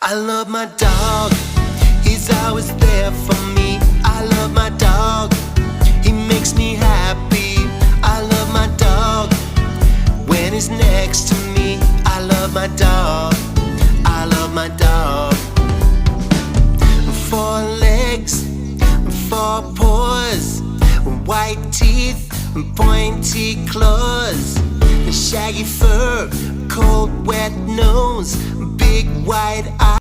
I love my dog, he's always there for me. I love my dog, he makes me happy. I love my dog, when he's next to me. I love my dog, I love my dog. Four legs, four paws, white teeth, pointy claws, shaggy fur, cold wet nose, big wide eyes.